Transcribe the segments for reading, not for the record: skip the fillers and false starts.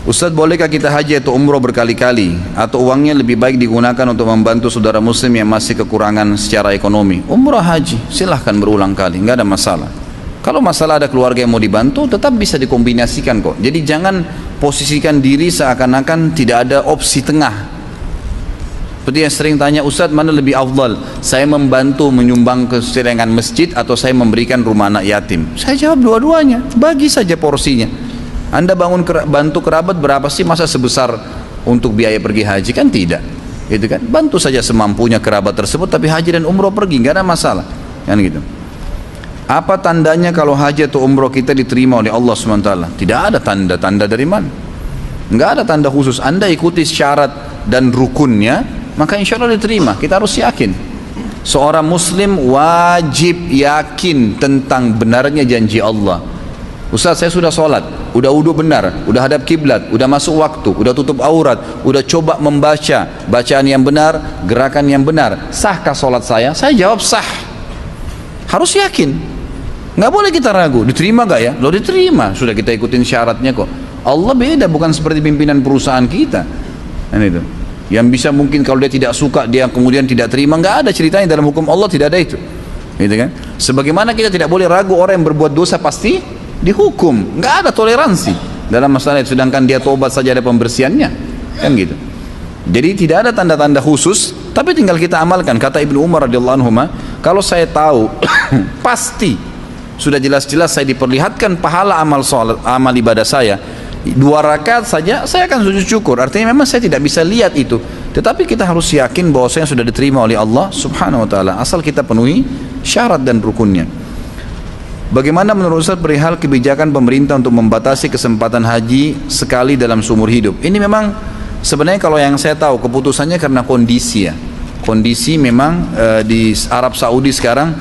Ustadz, bolehkah kita haji atau umroh berkali-kali atau uangnya lebih baik digunakan untuk membantu saudara muslim yang masih kekurangan secara ekonomi? Umroh haji silahkan berulang kali, nggak ada masalah. Kalau masalah ada keluarga yang mau dibantu, tetap bisa dikombinasikan kok. Jadi jangan posisikan diri seakan-akan tidak ada opsi tengah. Seperti yang sering tanya, Ustadz mana lebih afdal? Saya membantu menyumbang keserengan masjid atau saya memberikan rumah anak yatim? Saya jawab dua-duanya, bagi saja porsinya. Anda bantu kerabat berapa sih, masa sebesar untuk biaya pergi haji? Kan tidak, gitu kan? Bantu saja semampunya kerabat tersebut, tapi haji dan umroh pergi, nggak ada masalah, kan gitu. Apa tandanya kalau haji atau umroh kita diterima oleh Allah SWT? Tidak ada tanda dari mana? Nggak ada tanda khusus. Anda ikuti syarat dan rukunnya, maka insya Allah diterima. Kita harus yakin. Seorang muslim wajib yakin tentang benarnya janji Allah. Ustaz, saya sudah sholat, udah wudhu benar, udah hadap kiblat, udah masuk waktu, udah tutup aurat, udah coba membaca bacaan yang benar, gerakan yang benar. Sahkah sholat saya? Saya jawab sah. Harus yakin. Nggak boleh kita ragu. Diterima nggak ya? Loh diterima. Sudah kita ikutin syaratnya kok. Allah beda, bukan seperti pimpinan perusahaan kita. Dan itu. Yang bisa mungkin kalau dia tidak suka, dia kemudian tidak terima. Nggak ada ceritanya dalam hukum Allah, tidak ada itu. Gitu kan? Sebagaimana kita tidak boleh ragu orang yang berbuat dosa pasti dihukum, nggak ada toleransi dalam masalah itu. Sedangkan dia tobat saja ada pembersihannya, kan gitu. Jadi tidak ada tanda-tanda khusus, tapi tinggal kita amalkan. Kata Ibnu Umar radhiyallahu anhu, kalau saya tahu pasti sudah jelas-jelas saya diperlihatkan pahala amal sholat, amal ibadah saya 2 rakaat saja, saya akan sujud syukur. Artinya memang saya tidak bisa lihat itu, tetapi kita harus yakin bahwasanya sudah diterima oleh Allah Subhanahu wa taala, asal kita penuhi syarat dan rukunnya. Bagaimana menurut Ustaz perihal kebijakan pemerintah untuk membatasi kesempatan haji sekali dalam seumur hidup? Ini memang sebenarnya kalau yang saya tahu keputusannya karena kondisi ya. Kondisi memang di Arab Saudi sekarang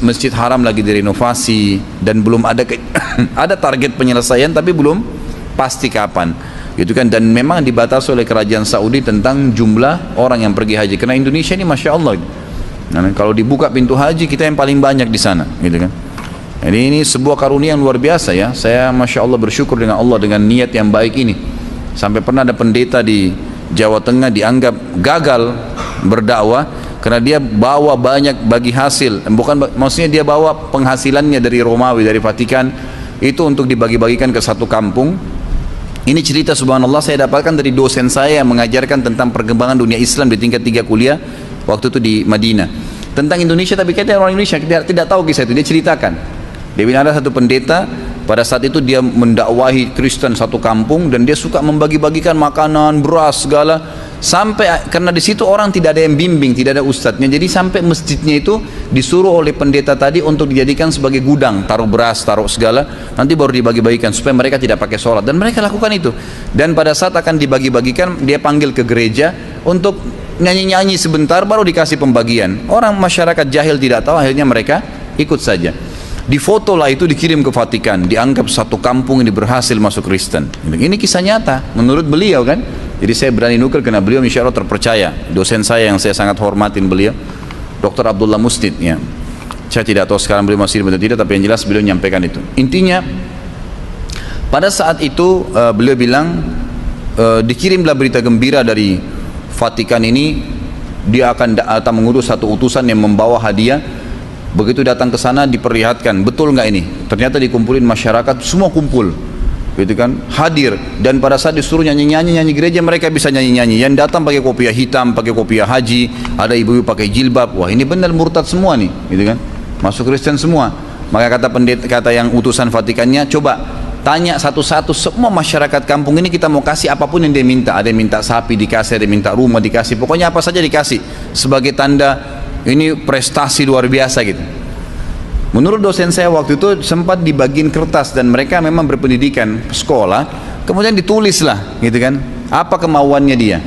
masjid Haram lagi direnovasi dan belum ada ada target penyelesaian, tapi belum pasti kapan. Gitu kan, dan memang dibatasi oleh kerajaan Saudi tentang jumlah orang yang pergi haji. Karena Indonesia ini Masya Allah. Nah, kalau dibuka pintu haji kita yang paling banyak di sana, gitu kan. Jadi ini sebuah karunia yang luar biasa ya. Saya Masya Allah bersyukur dengan Allah dengan niat yang baik ini. Sampai pernah ada pendeta di Jawa Tengah dianggap gagal berdakwah karena dia bawa banyak bagi hasil. Bukan, maksudnya dia bawa penghasilannya dari Romawi, dari Vatikan, itu untuk dibagi-bagikan ke satu kampung. Ini cerita subhanallah saya dapatkan dari dosen saya yang mengajarkan tentang perkembangan dunia Islam di tingkat 3 kuliah waktu itu di Madinah. Tentang Indonesia, tapi kita orang Indonesia tidak tahu kisah itu. Dia ceritakan, dia bilang ada satu pendeta pada saat itu dia mendakwahi Kristen satu kampung dan dia suka membagi-bagikan makanan, beras segala, sampai karena di situ orang tidak ada yang bimbing, tidak ada ustadznya, jadi sampai masjidnya itu disuruh oleh pendeta tadi untuk dijadikan sebagai gudang, taruh beras, taruh segala, nanti baru dibagi-bagikan supaya mereka tidak pakai sholat, dan mereka lakukan itu. Dan pada saat akan dibagi-bagikan dia panggil ke gereja untuk nyanyi-nyanyi sebentar baru dikasih pembagian. Orang masyarakat jahil tidak tahu, akhirnya mereka ikut saja. Difoto lah itu, dikirim ke Vatikan, dianggap satu kampung ini berhasil masuk Kristen. Ini kisah nyata menurut beliau kan. Jadi saya berani nukil karena beliau insya Allah terpercaya. Dosen saya yang saya sangat hormatin beliau, Dr. Abdullah Mustid ya. Saya tidak tahu sekarang beliau masih hidup atau tidak, tapi yang jelas beliau menyampaikan itu. Intinya pada saat itu beliau bilang dikirimlah berita gembira dari Vatikan ini, dia akan datang mengutus satu utusan yang membawa hadiah. Begitu datang ke sana diperlihatkan, betul nggak ini? Ternyata dikumpulin masyarakat, semua kumpul, gitu kan, hadir. Dan pada saat disuruh nyanyi gereja, mereka bisa nyanyi. Yang datang pakai kopiah hitam, pakai kopiah haji, ada ibu-ibu pakai jilbab. Wah ini benar murtad semua nih, gitu kan, masuk Kristen semua. Maka kata pendeta, kata yang utusan Vatikannya, coba tanya satu-satu semua masyarakat kampung ini, kita mau kasih apapun yang dia minta. Ada yang minta sapi dikasih, ada yang minta rumah dikasih, pokoknya apa saja dikasih sebagai tanda ini prestasi luar biasa gitu. Menurut dosen saya waktu itu sempat dibagiin kertas dan mereka memang berpendidikan sekolah, kemudian ditulislah gitu kan apa kemauannya dia.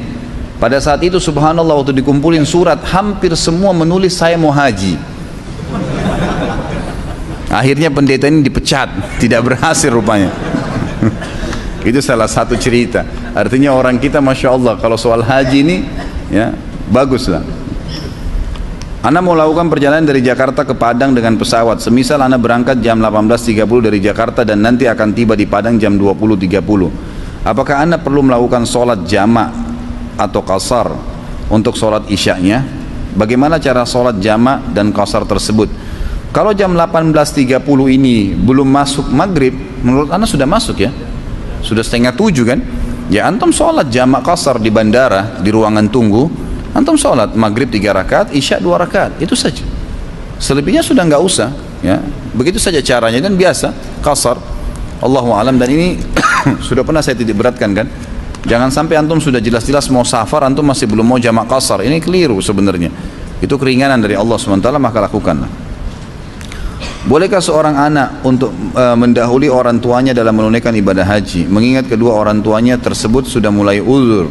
Pada saat itu subhanallah waktu dikumpulin surat, hampir semua menulis saya mau haji. Akhirnya pendeta ini dipecat, tidak berhasil rupanya. Itu salah satu cerita. Artinya orang kita Masya Allah kalau soal haji ini ya baguslah. Anda mau lakukan perjalanan dari Jakarta ke Padang dengan pesawat. Semisal Anda berangkat jam 18.30 dari Jakarta dan nanti akan tiba di Padang jam 20.30. Apakah Anda perlu melakukan sholat jamak atau qasar untuk sholat isyaknya? Bagaimana cara sholat jamak dan qasar tersebut? Kalau jam 18.30 ini belum masuk maghrib, menurut Anda sudah masuk ya? Sudah 6:30 kan? Ya antum sholat jamak qasar di bandara, di ruangan tunggu, antum sholat maghrib 3 rakaat, isyak 2 rakaat, itu saja. Selebihnya sudah nggak usah ya. Begitu saja caranya dan biasa qasar. Allahu alam. Dan ini sudah pernah saya titik beratkan kan, jangan sampai antum sudah jelas-jelas mau safar, antum masih belum mau jamak qasar. Ini keliru sebenarnya, itu keringanan dari Allah SWT, maka lakukanlah. Bolehkah seorang anak untuk mendahului orang tuanya dalam menunaikan ibadah haji, mengingat kedua orang tuanya tersebut sudah mulai uzur,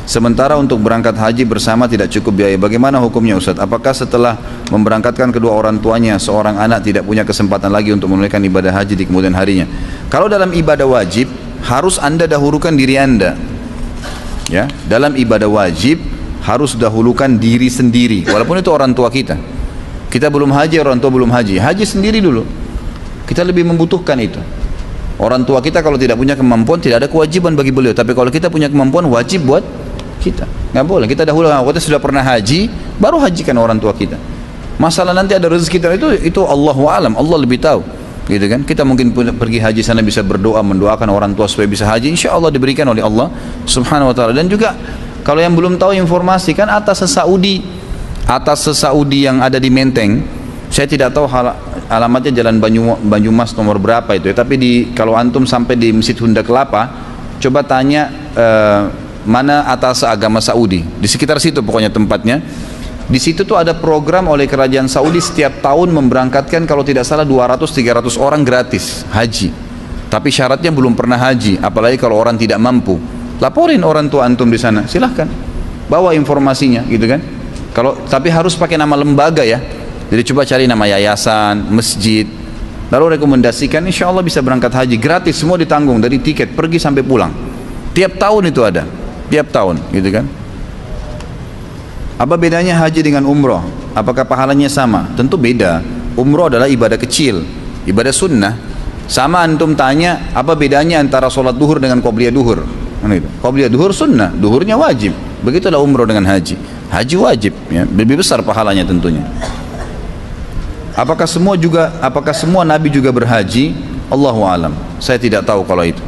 sementara untuk berangkat haji bersama tidak cukup biaya? Bagaimana hukumnya Ustaz? Apakah setelah memberangkatkan kedua orang tuanya, seorang anak tidak punya kesempatan lagi untuk menunaikan ibadah haji di kemudian harinya? Kalau dalam ibadah wajib, harus Anda dahulukan diri Anda ya. Dalam ibadah wajib harus dahulukan diri sendiri, walaupun itu orang tua kita. Kita belum haji, orang tua belum haji, haji sendiri dulu. Kita lebih membutuhkan itu. Orang tua kita kalau tidak punya kemampuan, tidak ada kewajiban bagi beliau. Tapi kalau kita punya kemampuan, wajib buat kita. Nggak boleh, kita dahulu kita sudah pernah haji, baru hajikan orang tua kita. Masalah nanti ada rezeki kita itu Allahu alam, Allah lebih tahu. Gitu kan? Kita mungkin pergi haji sana bisa berdoa, mendoakan orang tua supaya bisa haji, insya Allah diberikan oleh Allah Subhanahu wa taala. Dan juga kalau yang belum tahu informasi kan atas Saudi yang ada di Menteng, saya tidak tahu alamatnya Jalan Banyumas nomor berapa itu ya, tapi kalau antum sampai di Masjid Sunda Kelapa, coba tanya mana atas agama Saudi, di sekitar situ pokoknya tempatnya. Di situ tuh ada program oleh kerajaan Saudi setiap tahun memberangkatkan kalau tidak salah 200-300 orang gratis haji, tapi syaratnya belum pernah haji, apalagi kalau orang tidak mampu. Laporin orang tua antum di sana, silahkan bawa informasinya gitu kan. Tapi harus pakai nama lembaga ya. Jadi coba cari nama yayasan, masjid, lalu rekomendasikan, insya Allah bisa berangkat haji gratis, semua ditanggung dari tiket pergi sampai pulang. Tiap tahun itu ada, tiap tahun gitu kan. Apa bedanya haji dengan umroh? Apakah pahalanya sama? Tentu beda. Umroh adalah ibadah kecil, ibadah sunnah. Sama antum tanya apa bedanya antara sholat duhur dengan qobliyah duhur? Qobliyah duhur sunnah, duhurnya wajib. Begitulah umroh dengan haji. Haji wajib ya, lebih besar pahalanya tentunya. Apakah semua nabi juga berhaji? Allahu alam. Saya tidak tahu kalau itu.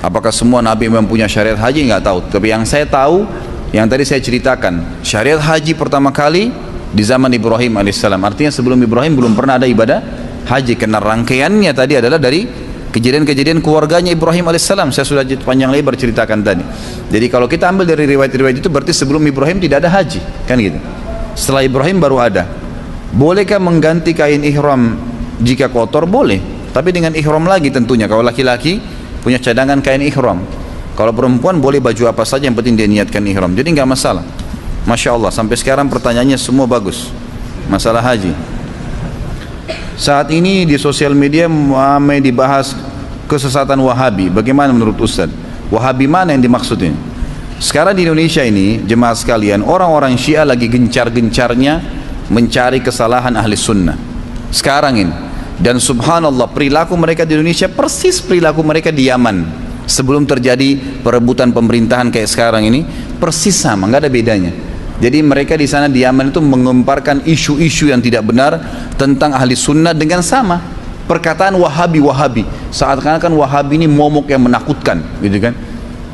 Apakah semua nabi mempunyai syariat haji? Nggak tahu. Tapi yang saya tahu, yang tadi saya ceritakan, syariat haji pertama kali di zaman Ibrahim alaihissalam. Artinya sebelum Ibrahim belum pernah ada ibadah haji, karena rangkaiannya tadi adalah dari kejadian-kejadian keluarganya Ibrahim alaihissalam. Saya sudah panjang lebar ceritakan tadi. Jadi kalau kita ambil dari riwayat-riwayat itu, berarti sebelum Ibrahim tidak ada haji, kan gitu. Setelah Ibrahim baru ada. Bolehkah mengganti kain ihram jika kotor? Boleh, tapi dengan ihram lagi tentunya. Kalau laki-laki punya cadangan kain ihram, kalau perempuan boleh baju apa saja, yang penting dia niatkan ihram, jadi nggak masalah. Masya Allah, sampai sekarang pertanyaannya semua bagus masalah haji. Saat ini di sosial media ramai dibahas kesesatan Wahabi. Bagaimana menurut Ustaz? Wahabi mana yang dimaksudnya? Sekarang di Indonesia ini, jemaah sekalian, orang-orang Syiah lagi gencar-gencarnya mencari kesalahan ahli sunnah sekarang ini. Dan subhanallah, perilaku mereka di Indonesia persis perilaku mereka di Yaman sebelum terjadi perebutan pemerintahan kayak sekarang ini, persis sama, nggak ada bedanya. Jadi mereka di sana di Yaman itu mengemparkan isu-isu yang tidak benar tentang ahli sunnah dengan sama perkataan Wahabi. Seakan-akan Wahabi ini momok yang menakutkan, gitu kan?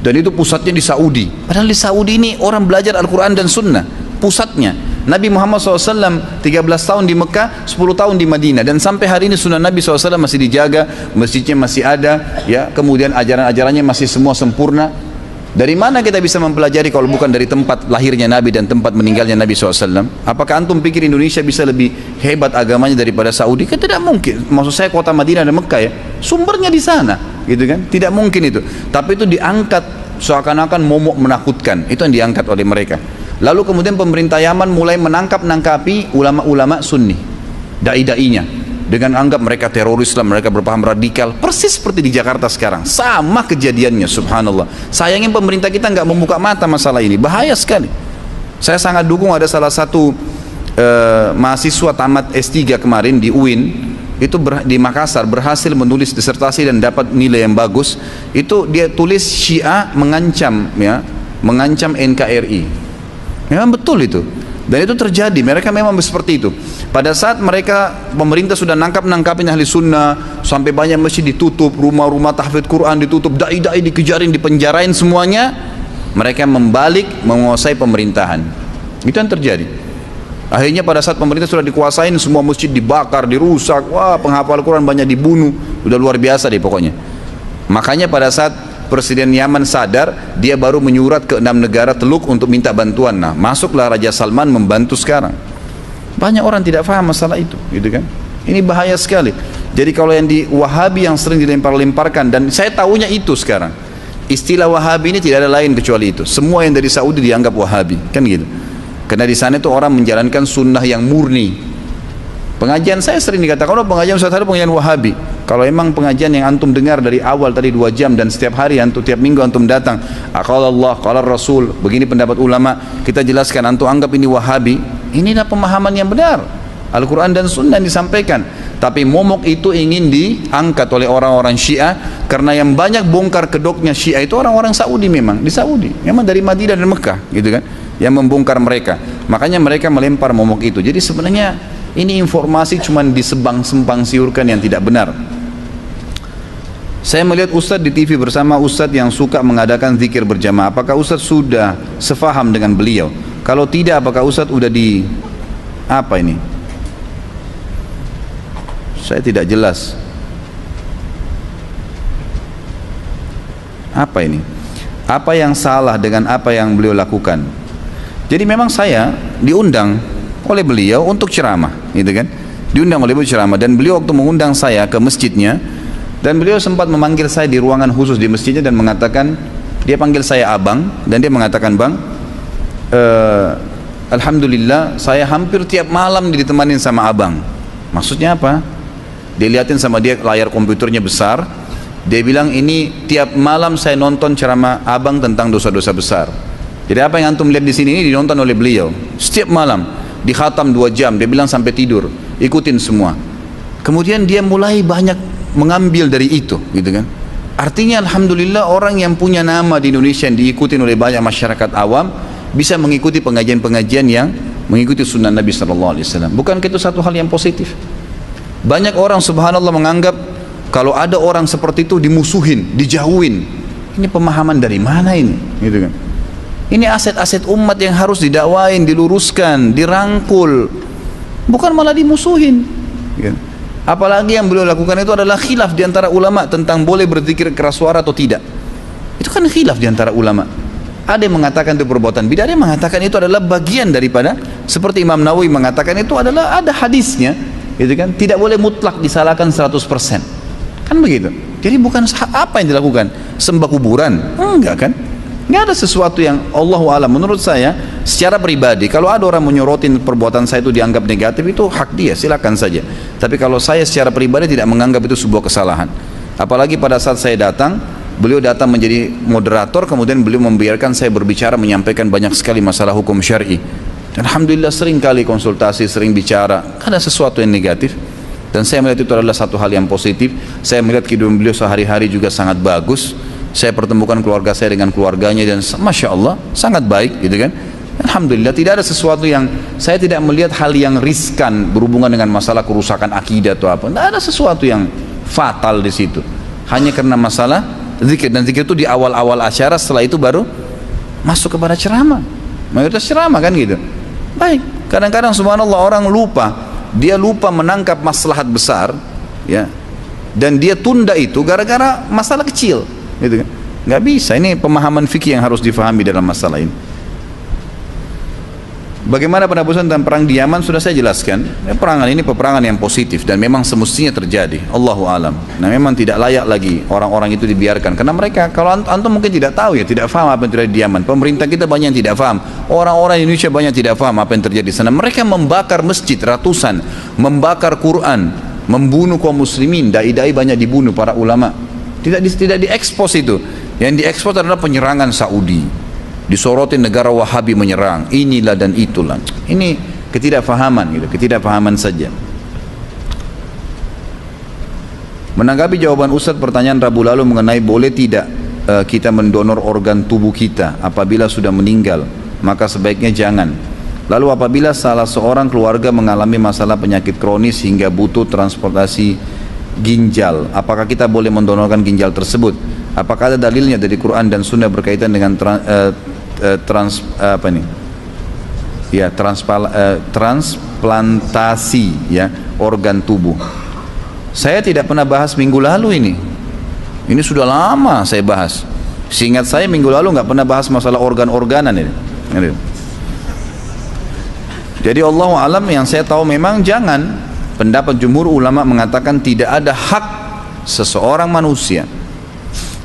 Dan itu pusatnya di Saudi. Padahal di Saudi ini orang belajar Al-Quran dan Sunnah, pusatnya. Nabi Muhammad SAW 13 tahun di Mekah, 10 tahun di Madinah, dan sampai hari ini sunnah Nabi SAW masih dijaga, masjidnya masih ada, ya. Kemudian ajaran-ajarannya masih semua sempurna. Dari mana kita bisa mempelajari kalau bukan dari tempat lahirnya Nabi dan tempat meninggalnya Nabi SAW? Apakah antum pikir Indonesia bisa lebih hebat agamanya daripada Saudi? Kan tidak mungkin. Maksud saya kota Madinah dan Mekah ya, sumbernya di sana, gitu kan? Tidak mungkin itu. Tapi itu diangkat seakan-akan momok menakutkan. Itu yang diangkat oleh mereka. Lalu kemudian pemerintah Yaman mulai menangkap-nangkapi ulama-ulama Sunni, dai-dainya, dengan anggap mereka teroris lah, mereka berpaham radikal, persis seperti di Jakarta sekarang, sama kejadiannya. Subhanallah, sayangnya pemerintah kita nggak membuka mata masalah ini, bahaya sekali. Saya sangat dukung ada salah satu mahasiswa tamat S3 kemarin di UIN, di Makassar berhasil menulis disertasi dan dapat nilai yang bagus. Itu dia tulis Syiah mengancam, ya, mengancam NKRI. Memang betul itu. Dan itu terjadi, mereka memang seperti itu. Pada saat pemerintah sudah nangkapin ahli sunnah, sampai banyak masjid ditutup, rumah-rumah tahfidz Quran ditutup, dai-dai dikejarin, dipenjarain semuanya, mereka membalik menguasai pemerintahan. Itu yang terjadi. Akhirnya pada saat pemerintah sudah dikuasain, semua masjid dibakar, dirusak, wah, penghafal Quran banyak dibunuh, udah luar biasa deh pokoknya. Makanya pada saat Presiden Yaman sadar, dia baru menyurat ke 6 negara Teluk untuk minta bantuan. Nah, masuklah Raja Salman membantu sekarang. Banyak orang tidak paham masalah itu, gitu kan? Ini bahaya sekali. Jadi kalau yang di Wahabi yang sering dilempar-lemparkan, dan saya tahunya itu sekarang, istilah Wahabi ini tidak ada lain kecuali itu. Semua yang dari Saudi dianggap Wahabi, kan gitu. Karena di sana itu orang menjalankan sunnah yang murni. Pengajian saya sering dikatakan, oh pengajian Ustaz Harun pengajian Wahabi. Kalau emang pengajian yang antum dengar dari awal tadi 2 jam dan setiap hari antum, tiap minggu antum datang, qala Allah, qala Rasul, begini pendapat ulama, kita jelaskan, antum anggap ini Wahabi, inilah pemahaman yang benar. Al-Quran dan Sunnah disampaikan. Tapi momok itu ingin diangkat oleh orang-orang Syiah, karena yang banyak bongkar kedoknya Syiah itu orang-orang Saudi, memang di Saudi, memang dari Madinah dan Mekah, gitu kan, yang membongkar mereka. Makanya mereka melempar momok itu. Jadi sebenarnya ini informasi cuma disembang-sembang siurkan yang tidak benar. Saya melihat Ustadz di TV bersama Ustadz yang suka mengadakan zikir berjamaah. Apakah Ustadz sudah sefaham dengan beliau? Kalau tidak, apakah Ustadz sudah di apa ini? Saya tidak jelas. Apa ini? Apa yang salah dengan apa yang beliau lakukan? Jadi memang saya diundang oleh beliau untuk ceramah, gitu kan? Diundang oleh beliau ceramah, dan beliau waktu mengundang saya ke masjidnya, dan beliau sempat memanggil saya di ruangan khusus di masjidnya dan mengatakan, dia panggil saya abang, dan dia mengatakan, bang, alhamdulillah saya hampir tiap malam ditemanin sama abang. Maksudnya apa? Dia liatin sama dia layar komputernya besar, dia bilang ini tiap malam saya nonton ceramah abang tentang dosa-dosa besar. Jadi apa yang antum lihat di sini ini dinonton oleh beliau setiap malam, dikhatam 2 jam, dia bilang sampai tidur, ikutin semua. Kemudian dia mulai banyak mengambil dari itu, gitu kan. Artinya alhamdulillah orang yang punya nama di Indonesia yang diikuti oleh banyak masyarakat awam bisa mengikuti pengajian-pengajian yang mengikuti sunnah Nabi SAW. Bukankah itu satu hal yang positif? Banyak orang subhanallah menganggap kalau ada orang seperti itu dimusuhin, dijauhin. Ini pemahaman dari mana ini? Gitu kan. Ini aset-aset umat yang harus didakwain, diluruskan, dirangkul, bukan malah dimusuhin. Gitu. Apalagi yang beliau lakukan itu adalah khilaf di antara ulama tentang boleh berzikir keras suara atau tidak. Itu kan khilaf di antara ulama. Ada yang mengatakan itu perbuatan bid'ah, ada yang mengatakan itu adalah bagian daripada, seperti Imam Nawawi mengatakan itu adalah ada hadisnya, gitu kan, tidak boleh mutlak disalahkan 100%. Kan begitu. Jadi bukan apa yang dilakukan? Sembah kuburan? Enggak kan? Nggak ada sesuatu yang Allahu a'lam. Menurut saya secara pribadi, kalau ada orang menyorotin perbuatan saya itu dianggap negatif, itu hak dia, silakan saja. Tapi kalau saya secara pribadi tidak menganggap itu sebuah kesalahan. Apalagi pada saat saya datang, beliau datang menjadi moderator, kemudian beliau membiarkan saya berbicara, menyampaikan banyak sekali masalah hukum syar'i. Dan alhamdulillah sering kali konsultasi, sering bicara, ada sesuatu yang negatif. Dan saya melihat itu adalah satu hal yang positif. Saya melihat kehidupan beliau sehari-hari juga sangat bagus. Saya pertemukan keluarga saya dengan keluarganya, dan Masya Allah sangat baik, gitu kan. Alhamdulillah tidak ada sesuatu yang, saya tidak melihat hal yang riskan berhubungan dengan masalah kerusakan akidah atau apa. Tidak ada sesuatu yang fatal di situ. Hanya karena masalah zikir, dan zikir itu di awal-awal acara, setelah itu baru masuk kepada ceramah. Mayoritas ceramah kan gitu. Baik, kadang-kadang subhanallah orang lupa, dia lupa menangkap maslahat besar, ya, dan dia tunda itu gara-gara masalah kecil, gitu kan. Nggak bisa. Ini pemahaman fikih yang harus difahami dalam masalah ini. Bagaimana penabusan tentang perang di Yaman sudah saya jelaskan. Peperangan ini peperangan yang positif dan memang semestinya terjadi. Allahu alam. Nah, memang tidak layak lagi orang-orang itu dibiarkan, karena mereka, kalau antum mungkin tidak tahu, ya, tidak paham apa yang terjadi di Yaman. Pemerintah kita banyak yang tidak paham. Orang-orang Indonesia banyak tidak paham apa yang terjadi di sana. Mereka membakar masjid ratusan, membakar Quran, membunuh kaum muslimin. Dai-dai banyak dibunuh, para ulama. Tidak diekspos itu. Yang diekspos adalah penyerangan Saudi. Disorotin negara Wahabi menyerang, inilah dan itulah. Ini ketidakfahaman, gitu, ketidakfahaman saja. Menanggapi jawaban Ustadz pertanyaan Rabu lalu mengenai boleh tidak kita mendonor organ tubuh kita apabila sudah meninggal, maka sebaiknya jangan. Lalu apabila salah seorang keluarga mengalami masalah penyakit kronis hingga butuh transportasi ginjal, apakah kita boleh mendonorkan ginjal tersebut? Apakah ada dalilnya dari Quran dan Sunnah berkaitan dengan transplantasi ya organ tubuh? Saya tidak pernah bahas minggu lalu ini. Ini sudah lama saya bahas. Seingat saya minggu lalu nggak pernah bahas masalah organ-organan ini. Jadi Allah alam, yang saya tahu memang jangan. Pendapat jumhur ulama mengatakan tidak ada hak seseorang manusia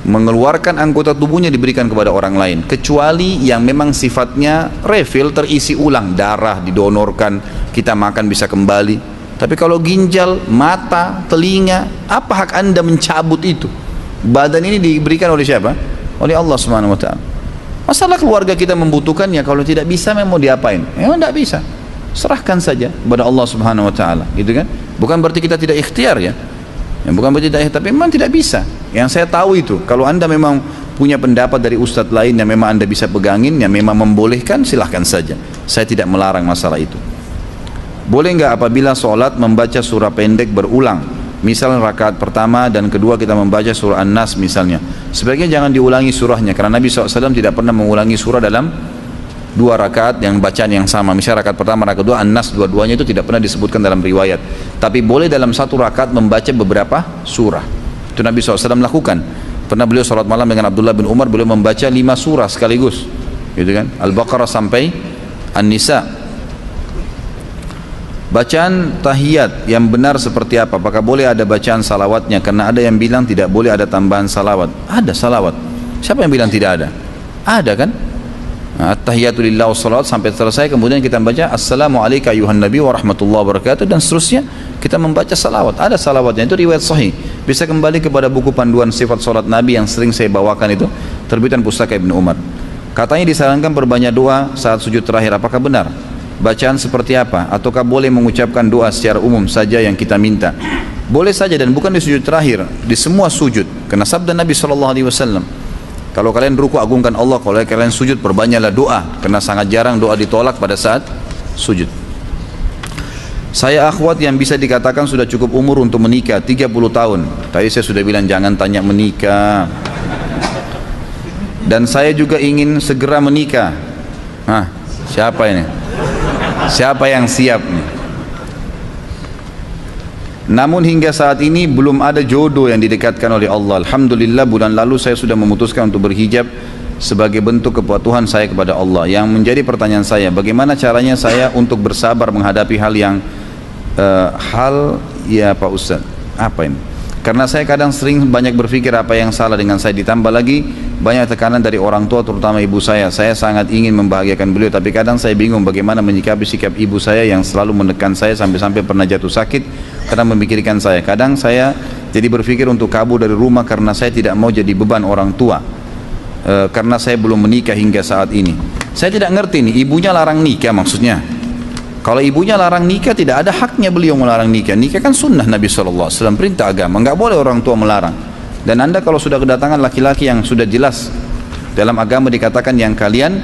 mengeluarkan anggota tubuhnya diberikan kepada orang lain, kecuali yang memang sifatnya refill, terisi ulang, darah didonorkan, kita makan bisa kembali. Tapi kalau ginjal, mata, telinga, apa hak anda mencabut itu? Badan ini diberikan oleh siapa? Oleh Allah Subhanahu Wa Taala. Masalah keluarga kita membutuhkannya, kalau tidak bisa memang mau diapain? Memang tidak bisa. Serahkan saja kepada Allah Subhanahu Wa Taala, gitu kan? Bukan berarti kita tidak ikhtiar ya. Bukan berarti tidak ikhtiar, tapi memang tidak bisa. Yang saya tahu itu, kalau anda memang punya pendapat dari ustadz lain yang memang anda bisa pegangin, yang memang membolehkan, silahkan saja. Saya tidak melarang masalah itu. Boleh nggak apabila sholat membaca surah pendek berulang, misal rakaat pertama dan kedua kita membaca surah An-Nas misalnya, sebaiknya jangan diulangi surahnya, karena Nabi SAW tidak pernah mengulangi surah dalam dua rakaat yang bacaan yang sama. Misal rakaat pertama, rakaat kedua, An-Nas, dua-duanya itu tidak pernah disebutkan dalam riwayat. Tapi boleh dalam satu rakaat membaca beberapa surah. Itu Nabi SAW lakukan. Pernah beliau sholat malam dengan Abdullah bin Umar, beliau membaca 5 surah sekaligus, gitu kan? Al-Baqarah sampai An-Nisa. Bacaan tahiyat yang benar seperti apa? Apakah boleh ada bacaan salawatnya? Karena ada yang bilang tidak boleh ada tambahan salawat. Ada salawat. Siapa yang bilang tidak ada? Ada kan? At-tahiyatu lillah wassalawat sampai selesai, kemudian kita membaca Assalamualaikum ayuhan nabi wa rahmatullahi wa barakatuh, dan seterusnya kita membaca salawat. Ada salawatnya, itu riwayat sahih. Bisa kembali kepada buku panduan sifat salat Nabi yang sering saya bawakan itu, terbitan Pustaka Ibnu Umar. Katanya disarankan berbanyak doa saat sujud terakhir. Apakah benar? Bacaan seperti apa? Ataukah boleh mengucapkan doa secara umum saja yang kita minta? Boleh saja, dan bukan di sujud terakhir, di semua sujud. Karena sabda Nabi SAW, kalau kalian ruku agungkan Allah, kalau kalian sujud perbanyaklah doa, karena sangat jarang doa ditolak pada saat sujud. Saya akhwat yang bisa dikatakan sudah cukup umur untuk menikah, 30 tahun. Tadi saya sudah bilang jangan tanya menikah. Dan saya juga ingin segera menikah. Siapa ini? Siapa yang siap nih? Namun hingga saat ini belum ada jodoh yang didekatkan oleh Allah. Alhamdulillah bulan lalu saya sudah memutuskan untuk berhijab sebagai bentuk kepatuhan saya kepada Allah. Yang menjadi pertanyaan saya, bagaimana caranya saya untuk bersabar menghadapi hal yang ya Pak Ustaz, apa ini? Karena saya kadang sering banyak berpikir apa yang salah dengan saya, ditambah lagi banyak tekanan dari orang tua terutama ibu saya. Saya sangat ingin membahagiakan beliau, tapi kadang saya bingung bagaimana menyikapi sikap ibu saya yang selalu menekan saya sampai-sampai pernah jatuh sakit karena memikirkan saya. Kadang saya jadi berpikir untuk kabur dari rumah karena saya tidak mau jadi beban orang tua, karena saya belum menikah hingga saat ini. Saya tidak ngerti nih, ibunya larang nikah maksudnya. Kalau ibunya larang nikah, tidak ada haknya beliau melarang nikah. Nikah kan sunnah Nabi SAW, perintah agama, nggak boleh orang tua melarang. Dan anda kalau sudah kedatangan laki-laki yang sudah jelas dalam agama dikatakan yang kalian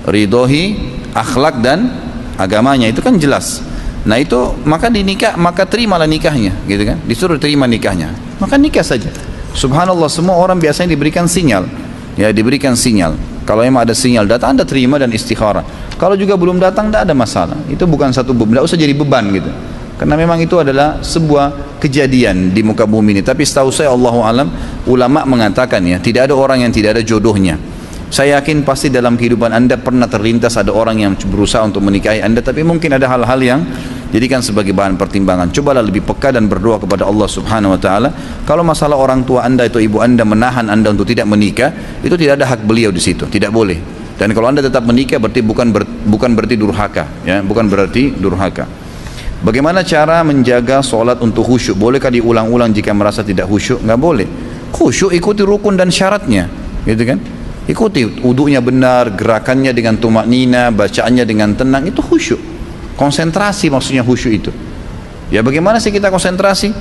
ridhoi akhlak dan agamanya, itu kan jelas. Nah itu maka dinikah, maka terimalah nikahnya, gitu kan? Disuruh terima nikahnya, maka nikah saja. Subhanallah, semua orang biasanya diberikan sinyal, ya diberikan sinyal. Kalau memang ada sinyal datang, anda terima dan istikharah. Kalau juga belum datang, tidak ada masalah. Itu bukan satu beban, tidak usah jadi beban gitu. Karena memang itu adalah sebuah kejadian di muka bumi ini. Tapi setahu saya, Allahu alam, ulama mengatakan ya, tidak ada orang yang tidak ada jodohnya. Saya yakin pasti dalam kehidupan anda pernah terlintas ada orang yang berusaha untuk menikahi anda, tapi mungkin ada hal-hal yang jadikan sebagai bahan pertimbangan. Cobalah lebih peka dan berdoa kepada Allah Subhanahu Wa Taala. Kalau masalah orang tua anda atau ibu anda menahan anda untuk tidak menikah, itu tidak ada hak beliau di situ, tidak boleh. Dan kalau anda tetap menikah berarti bukan berarti durhaka, ya, bukan berarti durhaka. Bagaimana cara menjaga sholat untuk khusyuk? Bolehkah diulang-ulang jika merasa tidak khusyuk? Nggak boleh. Khusyuk ikuti rukun dan syaratnya, gitu kan? Ikuti wudunya benar, gerakannya dengan tumaknina, bacaannya dengan tenang, itu khusyuk. Konsentrasi maksudnya khusyuk itu. Ya bagaimana sih kita konsentrasi?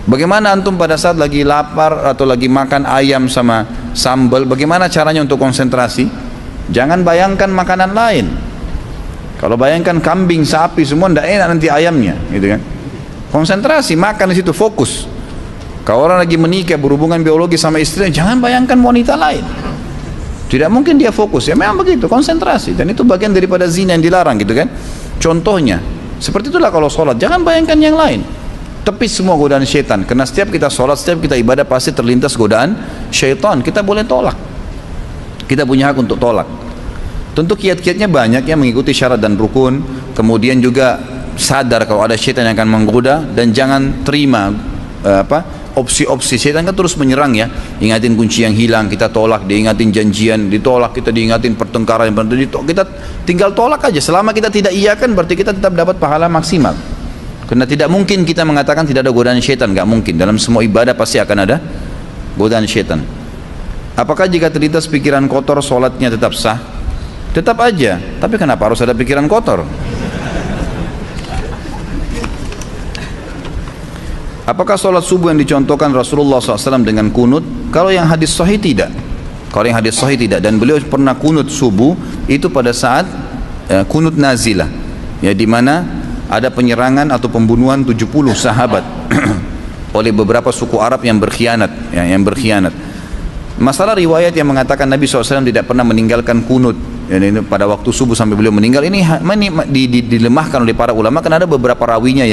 Bagaimana antum pada saat lagi lapar atau lagi makan ayam sama sambal, bagaimana caranya untuk konsentrasi? Jangan bayangkan makanan lain. Kalau bayangkan kambing, sapi, semua tidak enak nanti ayamnya, gitu kan? Konsentrasi, makan di situ, fokus. Kalau orang lagi menikah, berhubungan biologi sama istrinya, jangan bayangkan wanita lain. Tidak mungkin dia fokus, ya memang begitu, konsentrasi. Dan itu bagian daripada zina yang dilarang, gitu kan? Contohnya, seperti itulah kalau sholat, jangan bayangkan yang lain. Tepis semua godaan syaitan, karena setiap kita sholat, setiap kita ibadah pasti terlintas godaan syaitan. Kita boleh tolak, kita punya hak untuk tolak. Tentu kiat-kiatnya banyak yang mengikuti syarat dan rukun. Kemudian juga sadar kalau ada syaitan yang akan menggoda, dan jangan terima opsi-opsi syaitan kan terus menyerang ya. Ingatin kunci yang hilang, kita tolak. Diingatin janjian, ditolak. Kita diingatin pertengkaran, kita tinggal tolak aja. Selama kita tidak iyakan, berarti kita tetap dapat pahala maksimal. Karena tidak mungkin kita mengatakan tidak ada godaan syaitan, nggak mungkin. Dalam semua ibadah pasti akan ada godaan syaitan. Apakah jika terlintas pikiran kotor, sholatnya tetap sah? Tetap aja. Tapi kenapa harus ada pikiran kotor? Apakah sholat subuh yang dicontohkan Rasulullah SAW dengan kunut? Kalau yang hadis sahih tidak. Kalau yang hadis sahih tidak. Dan beliau pernah kunut subuh itu pada saat kunut nazilah, ya, di mana ada penyerangan atau pembunuhan 70 sahabat oleh beberapa suku Arab yang berkhianat, ya, yang berkhianat. Masalah riwayat yang mengatakan Nabi SAW tidak pernah meninggalkan kunut, ya, ini pada waktu subuh sampai beliau meninggal, ini dilemahkan oleh para ulama karena ada beberapa rawinya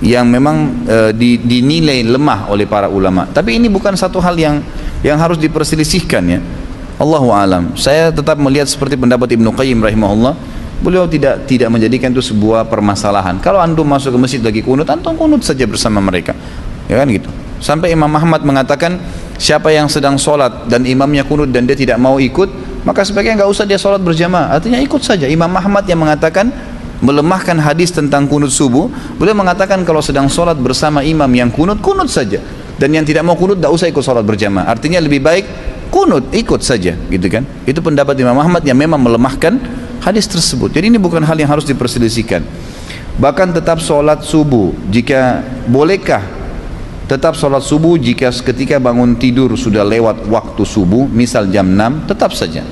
yang memang dinilai lemah oleh para ulama. Tapi ini bukan satu hal yang harus diperselisihkan, ya. Allahu a'lam. Saya tetap melihat seperti pendapat Ibnu Qayyim rahimahullah. Beliau tidak menjadikan itu sebuah permasalahan. Kalau antum masuk ke masjid lagi kunut, antum kunut saja bersama mereka, ya kan gitu. Sampai Imam Ahmad mengatakan, siapa yang sedang sholat dan imamnya kunut dan dia tidak mau ikut, maka sebaiknya nggak usah dia sholat berjamaah. Artinya ikut saja. Imam Ahmad yang mengatakan, melemahkan hadis tentang kunut subuh, beliau mengatakan kalau sedang sholat bersama imam yang kunut, kunut saja. Dan yang tidak mau kunut, nggak usah ikut sholat berjamaah. Artinya lebih baik kunut, ikut saja, gitu kan. Itu pendapat Imam Ahmad yang memang melemahkan hadis tersebut. Jadi ini bukan hal yang harus diperselisihkan. Bahkan tetap sholat subuh, jika bolehkah tetap sholat subuh jika ketika bangun tidur sudah lewat waktu subuh, misal jam 6, tetap saja.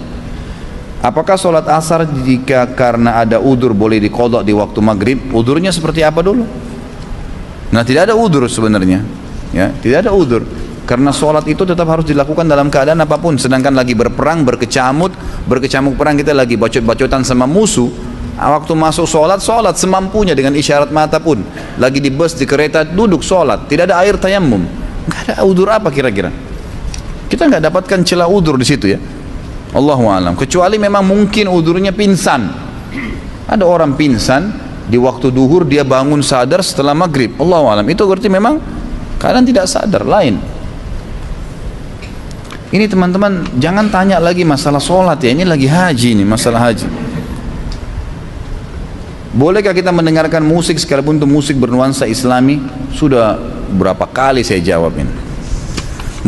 Apakah sholat asar jika karena ada udur boleh diqadha di waktu maghrib? Udurnya seperti apa dulu? Nah, tidak ada udur sebenarnya, ya, tidak ada udur. Karena sholat itu tetap harus dilakukan dalam keadaan apapun. Sedangkan lagi berperang, berkecamuk perang, kita lagi bacot-bacotan sama musuh. Waktu masuk sholat semampunya dengan isyarat mata pun. Lagi di bus, di kereta, duduk sholat. Tidak ada air tayammum. Nggak ada udur apa kira-kira? Kita nggak dapatkan celah udur di situ, ya. Allahu a'lam. Kecuali memang mungkin udurnya pingsan. Ada orang pingsan di waktu duhur, dia bangun sadar setelah maghrib. Allahu a'lam. Itu berarti memang keadaan tidak sadar, lain. Ini teman-teman jangan tanya lagi masalah sholat, ya, ini lagi haji, nih masalah haji. Bolehkah kita mendengarkan musik sekalipun itu musik bernuansa islami? Sudah berapa kali saya jawab ini.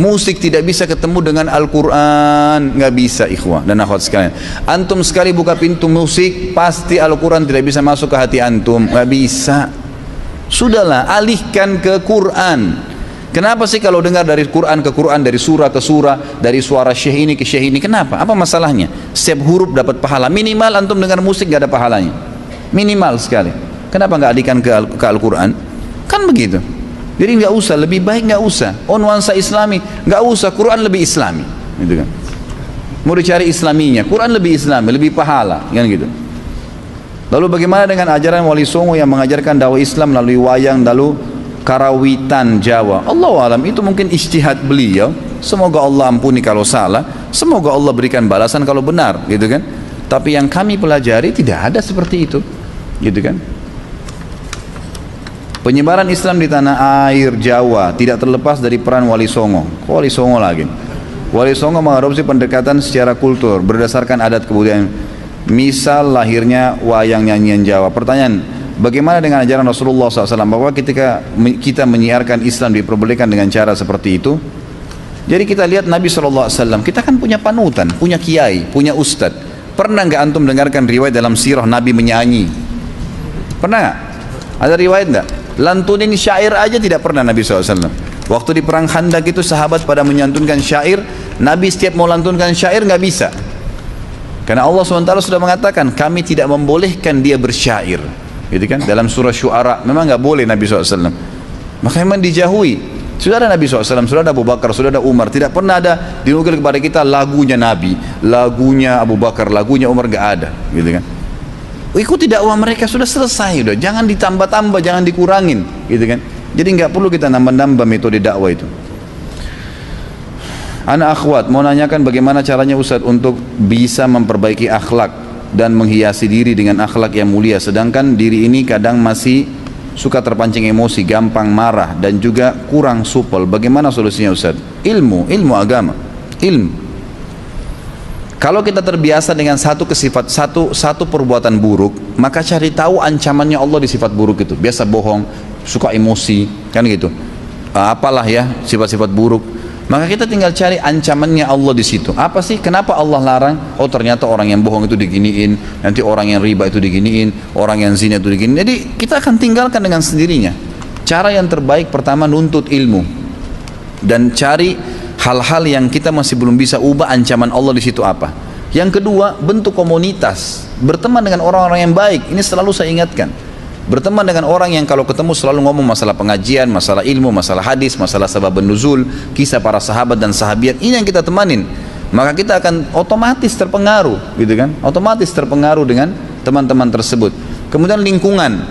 Musik tidak bisa ketemu dengan Al-Quran, nggak bisa, ikhwah dan akhwat sekalian. Antum sekali buka pintu musik, pasti Al-Quran tidak bisa masuk ke hati antum, nggak bisa. Sudahlah, alihkan ke Quran. Kenapa sih kalau dengar dari Quran ke Quran, dari surah ke surah, dari suara syekh ini ke syekh ini? Kenapa? Apa masalahnya? Setiap huruf dapat pahala. Minimal antum dengar musik gak ada pahalanya. Minimal sekali. Kenapa nggak alihkan ke Al-Quran? Kan begitu. Jadi nggak usah, lebih baik nggak usah. Oh, nuansa Islami, nggak usah. Quran lebih Islami, gitu kan? Mau dicari Islaminya, Quran lebih Islami, lebih pahala, kan gitu. Lalu bagaimana dengan ajaran Wali Songo yang mengajarkan dakwah Islam melalui wayang, lalu karawitan Jawa? Allahu a'lam, itu mungkin ijtihad beliau. Semoga Allah ampuni kalau salah, semoga Allah berikan balasan kalau benar, gitu kan. Tapi yang kami pelajari tidak ada seperti itu, gitu kan. Penyebaran Islam di tanah air Jawa tidak terlepas dari peran Wali Songo. Wali Songo lagi. Wali Songo mengadopsi pendekatan secara kultur berdasarkan adat kebudayaan. Misal lahirnya wayang nyanyian Jawa. Pertanyaan, bagaimana dengan ajaran Rasulullah SAW bahwa ketika kita menyiarkan Islam diperbolehkan dengan cara seperti itu? Jadi kita lihat Nabi SAW, kita kan punya panutan, punya kiai, punya ustadz. Pernah nggak antum dengarkan riwayat dalam sirah Nabi menyanyi? Pernah nggak? Ada riwayat nggak? Lantunin syair aja tidak pernah Nabi SAW. Waktu di perang Khandak itu sahabat pada menyantunkan syair, Nabi setiap mau lantunkan syair nggak bisa. Karena Allah SWT sudah mengatakan, kami tidak membolehkan dia bersyair. Gitu kan? Dalam surah Syu'ara, memang nggak boleh Nabi SAW. Maka memang dijauhi. Sudah ada Nabi SAW, sudah ada Abu Bakar, sudah ada Umar. Tidak pernah ada dinukil kepada kita lagunya Nabi, lagunya Abu Bakar, lagunya Umar, nggak ada. Gitu kan? Ikuti dakwah mereka, sudah selesai. Udah. Jangan ditambah-tambah, jangan dikurangin. Gitu kan? Jadi nggak perlu kita nambah-nambah metode dakwah itu. Anak akhwat, mau nanyakan bagaimana caranya Ustaz untuk bisa memperbaiki akhlak dan menghiasi diri dengan akhlak yang mulia. Sedangkan diri ini kadang masih suka terpancing emosi, gampang marah dan juga kurang supel. Bagaimana solusinya Ustaz? Ilmu agama, ilmu. Kalau kita terbiasa dengan satu perbuatan buruk, maka cari tahu ancamannya Allah di sifat buruk itu. Biasa bohong, suka emosi, kan gitu. Apalah ya sifat-sifat buruk. Maka kita tinggal cari ancamannya Allah di situ. Apa sih? Kenapa Allah larang? Oh ternyata orang yang bohong itu diginiin, nanti orang yang riba itu diginiin, orang yang zina itu diginiin. Jadi kita akan tinggalkan dengan sendirinya. Cara yang terbaik pertama nuntut ilmu dan cari hal-hal yang kita masih belum bisa ubah ancaman Allah di situ apa. Yang kedua, bentuk komunitas, berteman dengan orang-orang yang baik. Ini selalu saya ingatkan. Berteman dengan orang yang kalau ketemu selalu ngomong masalah pengajian, masalah ilmu, masalah hadis, masalah sabab nuzul, kisah para sahabat dan sahabiat, ini yang kita temanin. Maka kita akan otomatis terpengaruh, gitu kan? Otomatis terpengaruh dengan teman-teman tersebut. Kemudian lingkungan,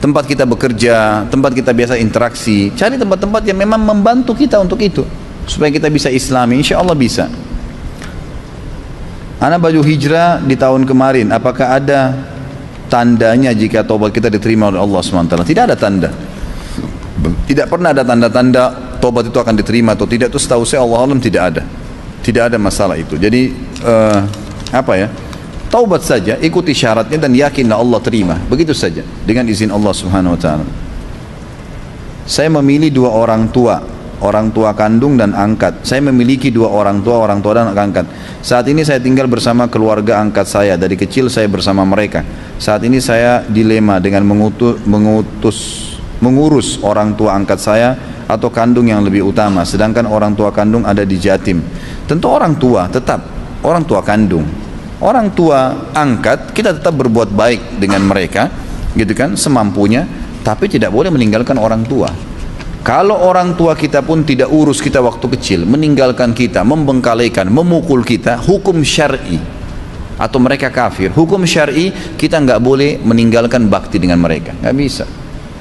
tempat kita bekerja, tempat kita biasa interaksi, cari tempat-tempat yang memang membantu kita untuk itu, supaya kita bisa islami, insya Allah bisa. Anak baju hijrah di tahun kemarin, apakah ada tandanya jika taubat kita diterima oleh Allah SWT? Tidak ada tanda. Tidak pernah ada tanda-tanda taubat itu akan diterima atau tidak. Itu setahu saya Allah Alam tidak ada. Tidak ada masalah itu. Jadi taubat saja, ikuti syaratnya dan yakinlah Allah terima. Begitu saja dengan izin Allah Subhanahu Wa Taala. Saya memilih dua orang tua kandung dan angkat. Saya memiliki dua orang tua dan angkat. Saat ini saya tinggal bersama keluarga angkat saya. Dari kecil saya bersama mereka. Saat ini saya dilema dengan mengurus orang tua angkat saya atau kandung yang lebih utama. Sedangkan orang tua kandung ada di Jatim. Tentu orang tua tetap orang tua kandung. Orang tua angkat kita tetap berbuat baik dengan mereka, gitu kan, semampunya. Tapi tidak boleh meninggalkan orang tua. Kalau orang tua kita pun tidak urus kita waktu kecil, meninggalkan kita, membengkalikan, memukul kita, hukum syar'i atau mereka kafir, hukum syar'i kita nggak boleh meninggalkan bakti dengan mereka, nggak bisa,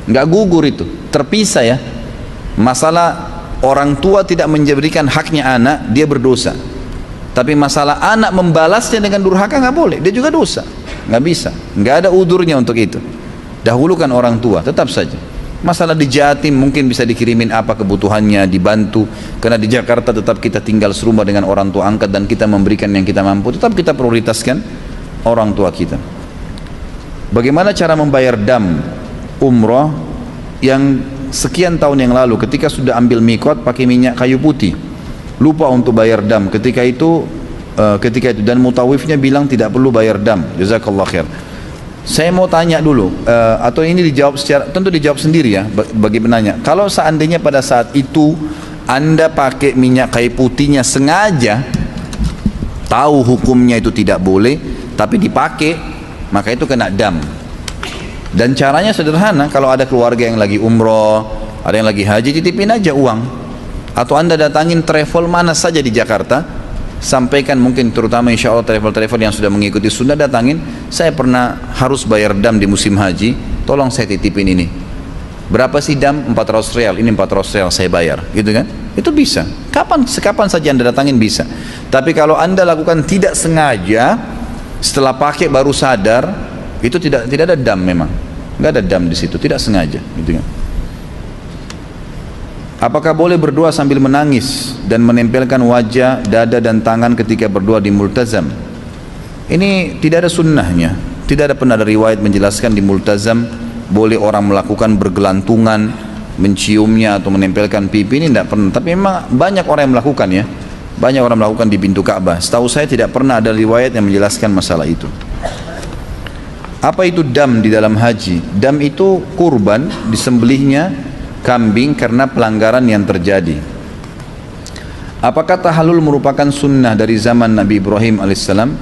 nggak gugur itu, terpisah ya. Masalah orang tua tidak memberikan haknya anak, dia berdosa. Tapi masalah anak membalasnya dengan durhaka nggak boleh, dia juga dosa, nggak bisa, nggak ada udurnya untuk itu. Dahulukan orang tua, tetap saja. Masalah di Jatim mungkin bisa dikirimin apa kebutuhannya, dibantu. Karena di Jakarta tetap kita tinggal serumah dengan orang tua angkat dan kita memberikan yang kita mampu. Tetap kita prioritaskan orang tua kita. Bagaimana cara membayar dam umroh yang sekian tahun yang lalu ketika sudah ambil mikot pakai minyak kayu putih, lupa untuk bayar dam ketika itu dan mutawifnya bilang tidak perlu bayar dam. Jazakallah khair. Saya mau tanya dulu, atau ini dijawab secara, tentu dijawab sendiri ya bagi penanya. Kalau seandainya pada saat itu Anda pakai minyak kayu putihnya sengaja, tahu hukumnya itu tidak boleh, tapi dipakai, maka itu kena dam. Dan caranya sederhana, kalau ada keluarga yang lagi umroh, ada yang lagi haji, titipin aja uang. Atau Anda datangin travel mana saja di Jakarta, sampaikan mungkin terutama insya Allah travel-travel yang sudah mengikuti sunnah, datangin, saya pernah harus bayar dam di musim haji, tolong saya titipin ini. Berapa sih dam? 400 real, ini 400 real saya bayar, gitu kan? Itu bisa, sekapan saja Anda datangin bisa. Tapi kalau Anda lakukan tidak sengaja, setelah pakai baru sadar, itu tidak ada dam memang, nggak ada dam di situ, tidak sengaja, gitu kan? Apakah boleh berdoa sambil menangis dan menempelkan wajah, dada dan tangan ketika berdoa di multazam? Ini tidak ada sunnahnya. Tidak ada pernah ada riwayat menjelaskan di multazam boleh orang melakukan bergelantungan, menciumnya atau menempelkan pipi, ini tidak pernah. Tapi memang banyak orang yang melakukan ya. Banyak orang melakukan di pintu Ka'bah. Setahu saya tidak pernah ada riwayat yang menjelaskan masalah itu. Apa itu dam di dalam haji? Dam itu kurban, disembelihnya kambing karena pelanggaran yang terjadi. Apakah tahallul merupakan sunnah dari zaman Nabi Ibrahim alaihissalam?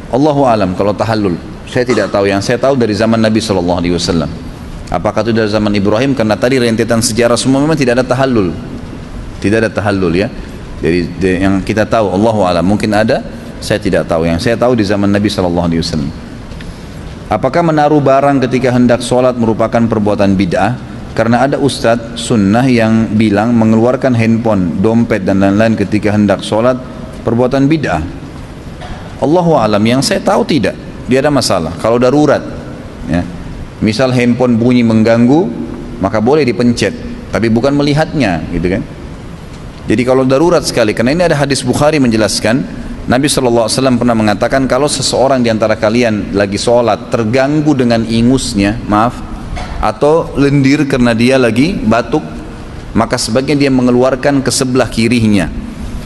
Allahu alam kalau tahallul. Saya tidak tahu. Yang saya tahu dari zaman Nabi sallallahu alaihi wasallam. Apakah itu dari zaman Ibrahim? Karena tadi rentetan sejarah semua memang tidak ada tahallul. Tidak ada tahallul ya. Jadi yang kita tahu Allahu alam, mungkin ada, saya tidak tahu. Yang saya tahu di zaman Nabi sallallahu alaihi wasallam. Apakah menaruh barang ketika hendak sholat merupakan perbuatan bid'ah? Karena ada ustadz sunnah yang bilang mengeluarkan handphone, dompet dan lain-lain ketika hendak sholat perbuatan bid'ah. Allahu alam, yang saya tahu tidak, dia ada masalah. Kalau darurat, ya, misal handphone bunyi mengganggu, maka boleh dipencet, tapi bukan melihatnya, gitu kan? Jadi kalau darurat sekali, karena ini ada hadis Bukhari menjelaskan. Nabi SAW pernah mengatakan kalau seseorang di antara kalian lagi sholat terganggu dengan ingusnya, atau lendir karena dia lagi batuk, maka sebaiknya dia mengeluarkan ke sebelah kirinya,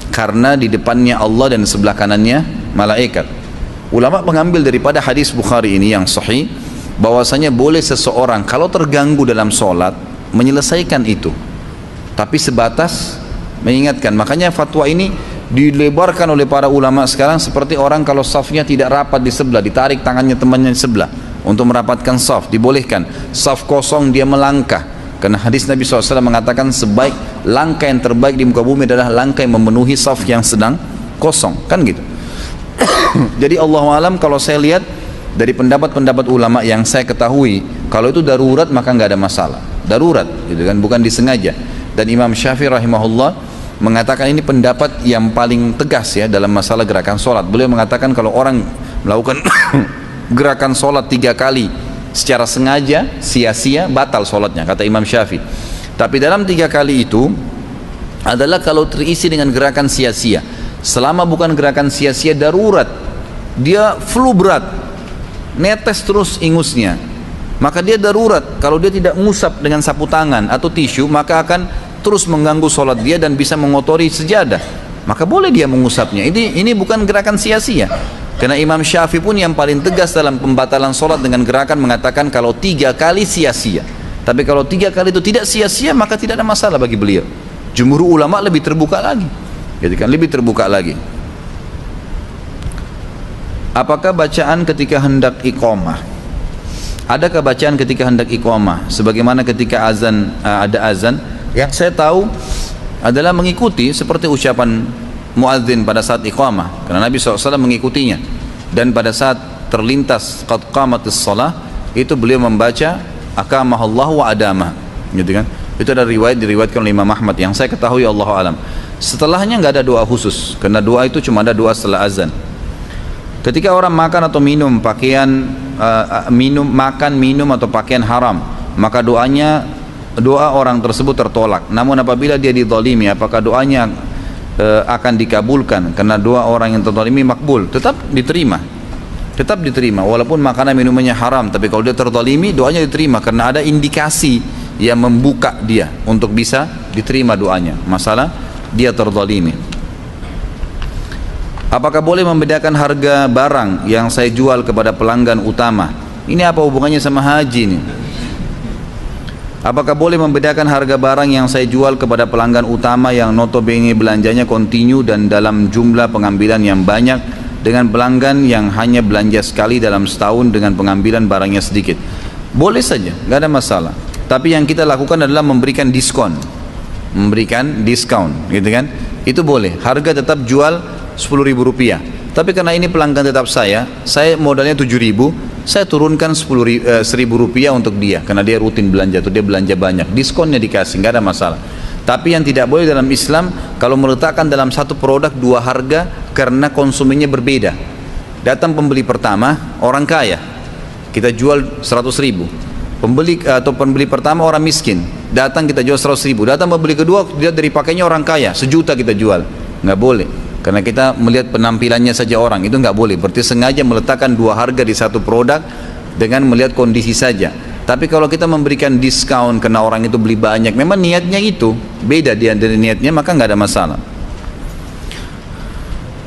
karena di depannya Allah dan sebelah kanannya malaikat. Ulama mengambil daripada hadis Bukhari ini yang sahih, bahwasanya boleh seseorang kalau terganggu dalam sholat menyelesaikan itu, tapi sebatas mengingatkan. Makanya fatwa ini dilebarkan oleh para ulama sekarang, seperti orang kalau safnya tidak rapat di sebelah, ditarik tangannya temannya di sebelah untuk merapatkan saf, dibolehkan. Saf kosong dia melangkah, karena hadis Nabi SAW mengatakan sebaik langkah yang terbaik di muka bumi adalah langkah yang memenuhi saf yang sedang kosong, kan gitu. Jadi Allahu alam, kalau saya lihat dari pendapat-pendapat ulama yang saya ketahui, kalau itu darurat maka nggak ada masalah, darurat gitu kan, bukan disengaja. Dan Imam Syafi'i rahimahullah mengatakan ini pendapat yang paling tegas ya dalam masalah gerakan sholat. Beliau mengatakan kalau orang melakukan gerakan sholat 3 kali secara sengaja, sia-sia, batal sholatnya, kata Imam Syafi'i. Tapi dalam 3 kali itu adalah kalau terisi dengan gerakan sia-sia. Selama bukan gerakan sia-sia, darurat, dia flu berat, netes terus ingusnya, maka dia darurat. Kalau dia tidak ngusap dengan sapu tangan atau tisu, maka akan terus mengganggu sholat dia dan bisa mengotori sejadah, maka boleh dia mengusapnya. Ini bukan gerakan sia-sia, karena Imam Syafi'i pun yang paling tegas dalam pembatalan sholat dengan gerakan mengatakan kalau 3 kali sia-sia. Tapi kalau 3 kali itu tidak sia-sia, maka tidak ada masalah bagi beliau. Jumhur ulama lebih terbuka lagi, jadi kan lebih terbuka lagi. Apakah bacaan ketika hendak iqamah? Adakah bacaan ketika hendak iqamah sebagaimana ketika azan, ada azan? Yang saya tahu adalah mengikuti seperti ucapan muadzin pada saat iqamah, karena Nabi SAW mengikutinya. Dan pada saat terlintas qad qamatis shalah, itu beliau membaca aqamahallahu wa adamah, gitu kan. Itu ada riwayat, diriwayatkan oleh Imam Ahmad. Yang saya ketahui Allahu alam, setelahnya nggak ada doa khusus, karena doa itu cuma ada doa setelah azan. Ketika orang makan atau minum pakaian, makan, minum atau pakaian haram, maka doa orang tersebut tertolak. Namun apabila dia dizalimi, apakah doanya akan dikabulkan? Karena doa orang yang terzalimi makbul, tetap diterima, walaupun makanan minumannya haram. Tapi kalau dia terzalimi, doanya diterima karena ada indikasi yang membuka dia untuk bisa diterima doanya, masalah dia terzalimi. Apakah boleh membedakan harga barang yang saya jual kepada pelanggan utama? Ini apa hubungannya sama haji ini? Apakah boleh membedakan harga barang yang saya jual kepada pelanggan utama yang notabene belanjanya kontinu dan dalam jumlah pengambilan yang banyak, dengan pelanggan yang hanya belanja sekali dalam setahun dengan pengambilan barangnya sedikit? Boleh saja, nggak ada masalah. Tapi yang kita lakukan adalah memberikan diskon, gitu kan? Itu boleh. Harga tetap jual Rp10.000. Tapi karena ini pelanggan tetap saya modalnya 7.000, saya turunkan Rp1.000 untuk dia, karena dia rutin belanja atau dia belanja banyak, diskonnya dikasih, nggak ada masalah. Tapi yang tidak boleh dalam Islam, kalau meletakkan dalam satu produk 2 harga karena konsumennya berbeda. Datang pembeli pertama orang kaya, kita jual 100.000. Pembeli pertama orang miskin, datang kita jual 100.000. Datang pembeli kedua, dia dari pakainya orang kaya, 1.000.000 kita jual. Nggak boleh. Karena kita melihat penampilannya saja orang, itu nggak boleh. Berarti sengaja meletakkan 2 harga di satu produk dengan melihat kondisi saja. Tapi kalau kita memberikan diskon karena orang itu beli banyak, memang niatnya itu beda dia dari niatnya, maka nggak ada masalah.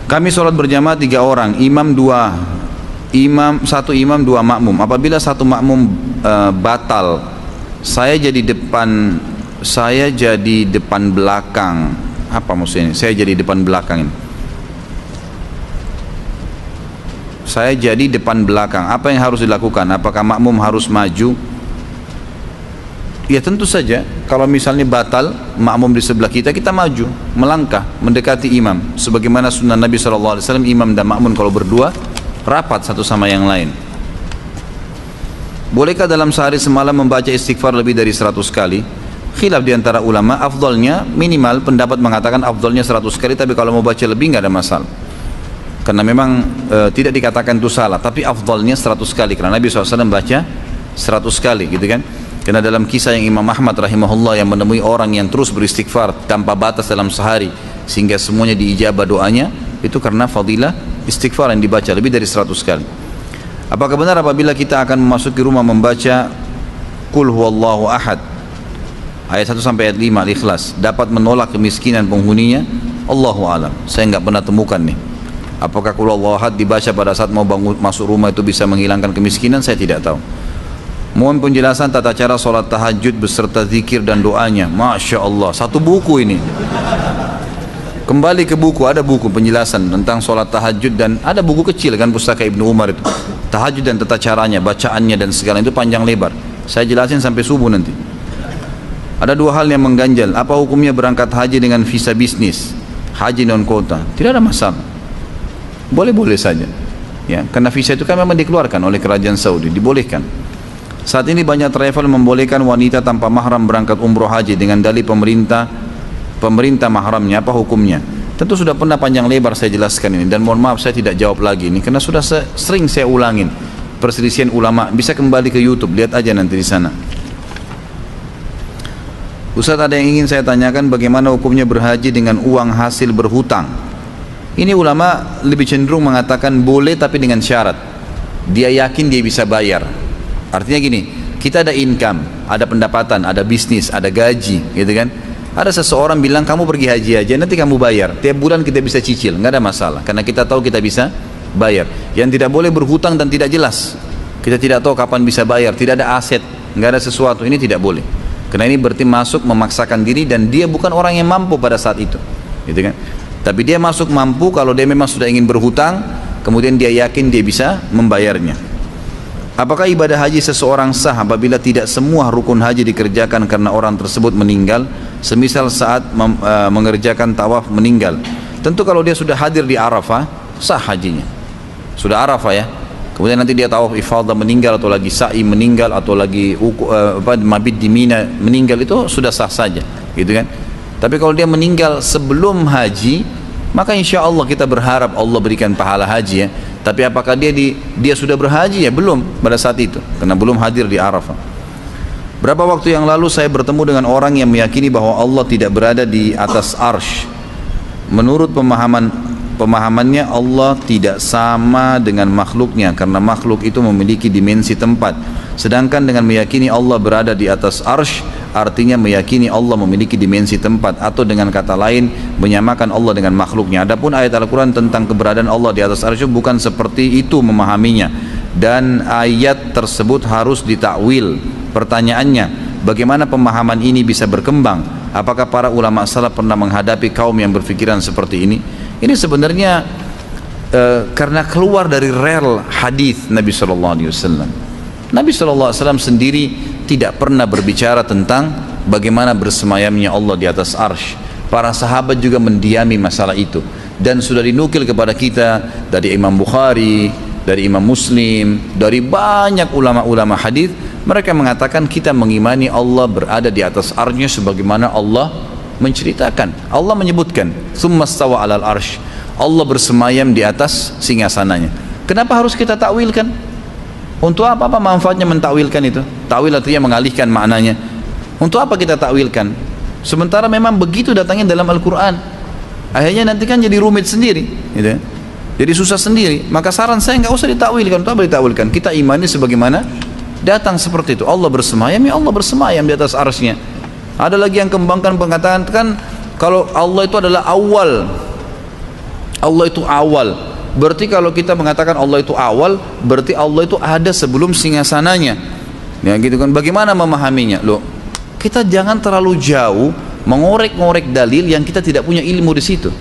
Kami sholat berjamaah 3 orang, imam 2 satu imam dua makmum. Apabila satu makmum batal, saya jadi depan belakang. Apa maksudnya? Saya jadi depan belakang ini. Saya jadi depan belakang. Apa yang harus dilakukan? Apakah makmum harus maju? Ya tentu saja. Kalau misalnya batal, makmum di sebelah kita, kita maju, melangkah, mendekati imam. Sebagaimana sunnah Nabi SAW, imam dan makmum kalau berdua rapat satu sama yang lain. Bolehkah dalam sehari semalam membaca istighfar lebih dari 100 kali? Khilaf di antara ulama. Afdalnya minimal, pendapat mengatakan afdalnya 100 kali, tapi kalau mau baca lebih nggak ada masalah. Karena memang tidak dikatakan itu salah, tapi afdalnya 100 kali karena Nabi SAW baca 100 kali gitu kan. Karena dalam kisah yang Imam Ahmad rahimahullah yang menemui orang yang terus beristighfar tanpa batas dalam sehari sehingga semuanya diijabah doanya, itu karena fadilah istighfar yang dibaca lebih dari 100 kali. Apakah benar apabila kita akan memasuki rumah membaca Qul huwallahu ahad ayat 1 sampai ayat 5 Al-Ikhlas dapat menolak kemiskinan penghuninya? Allahu alam. Saya nggak pernah temukan nih. Apakah Qul huwallahu ahad dibaca pada saat mau bangun masuk rumah itu bisa menghilangkan kemiskinan? Saya tidak tahu. Mohon penjelasan tata cara sholat tahajud beserta zikir dan doanya. Masya Allah, satu buku ini. Kembali ke buku, ada buku penjelasan tentang sholat tahajud dan ada buku kecil kan pustaka Ibnu Umar itu. Tahajud dan tata caranya, bacaannya dan segala itu panjang lebar. Saya jelasin sampai subuh nanti. Ada dua hal yang mengganjal. Apa hukumnya berangkat haji dengan visa bisnis, haji non kota? Tidak ada masalah. Boleh-boleh saja. Ya, karena visa itu kan memang dikeluarkan oleh kerajaan Saudi, dibolehkan. Saat ini banyak travel membolehkan wanita tanpa mahram berangkat umroh haji dengan dalih pemerintah mahramnya. Apa hukumnya? Tentu sudah pernah panjang lebar saya jelaskan ini dan mohon maaf saya tidak jawab lagi ini karena sudah sering saya ulangin perselisihan ulama. Bisa kembali ke YouTube, lihat aja nanti di sana. Ustaz, ada yang ingin saya tanyakan, bagaimana hukumnya berhaji dengan uang hasil berhutang? Ini ulama lebih cenderung mengatakan boleh tapi dengan syarat dia yakin dia bisa bayar. Artinya gini, kita ada income, ada pendapatan, ada bisnis, ada gaji, gitu kan? Ada seseorang bilang kamu pergi haji aja, nanti kamu bayar. Tiap bulan kita bisa cicil, nggak ada masalah, karena kita tahu kita bisa bayar. Yang tidak boleh berhutang dan tidak jelas. Kita tidak tahu kapan bisa bayar, tidak ada aset, nggak ada sesuatu, ini tidak boleh. Karena ini berarti masuk memaksakan diri dan dia bukan orang yang mampu pada saat itu, gitu kan? Tapi dia masuk mampu kalau dia memang sudah ingin berhutang, kemudian dia yakin dia bisa membayarnya. Apakah ibadah haji seseorang sah apabila tidak semua rukun haji dikerjakan karena orang tersebut meninggal, semisal saat mengerjakan tawaf meninggal? Tentu kalau dia sudah hadir di Arafah, sah hajinya. Sudah Arafah ya. Kemudian nanti dia tawaf ifadah meninggal atau lagi sa'i meninggal atau lagi mabit di Mina meninggal, itu sudah sah saja, gitu kan? Tapi kalau dia meninggal sebelum haji, maka insya Allah kita berharap Allah berikan pahala haji ya. Tapi apakah dia sudah berhaji? Ya belum pada saat itu, karena belum hadir di Arafah. Berapa waktu yang lalu saya bertemu dengan orang yang meyakini bahwa Allah tidak berada di atas arsy. Menurut pemahamannya Allah tidak sama dengan makhluknya karena makhluk itu memiliki dimensi tempat. Sedangkan dengan meyakini Allah berada di atas arsy, artinya meyakini Allah memiliki dimensi tempat, atau dengan kata lain menyamakan Allah dengan makhluknya. Adapun ayat Al-Quran tentang keberadaan Allah di atas arsy bukan seperti itu memahaminya, dan ayat tersebut harus ditakwil. Pertanyaannya, bagaimana pemahaman ini bisa berkembang? Apakah para ulama salaf pernah menghadapi kaum yang berpikiran seperti ini? Ini sebenarnya karena keluar dari rel hadis Nabi SAW. Nabi SAW sendiri tidak pernah berbicara tentang bagaimana bersemayamnya Allah di atas arsy. Para sahabat juga mendiami masalah itu, dan sudah dinukil kepada kita dari Imam Bukhari, dari Imam Muslim, dari banyak ulama-ulama hadis. Mereka mengatakan kita mengimani Allah berada di atas arsy sebagaimana Allah menceritakan. Allah menyebutkan tsumma stawa 'alal arsy, Allah bersemayam di atas singgasananya. Kenapa harus kita takwilkan? Untuk apa manfaatnya mentakwilkan itu? Takwil artinya mengalihkan maknanya. Untuk apa kita takwilkan? Sementara memang begitu datangnya dalam Al-Quran. Akhirnya nanti kan jadi rumit sendiri, gitu. Jadi susah sendiri. Maka saran saya nggak usah ditakwilkan. Untuk apa ditakwilkan? Kita imani sebagaimana datang seperti itu. Allah bersemayam, ya Allah bersemayam di atas arsy-Nya. Ada lagi yang kembangkan pengatakan kan kalau Allah itu adalah awal. Allah itu awal. Berarti kalau kita mengatakan Allah itu awal, berarti Allah itu ada sebelum singgasananya. Ya gitu kan. Bagaimana memahaminya? Loh, kita jangan terlalu jauh mengorek-ngorek dalil yang kita tidak punya ilmu di situ.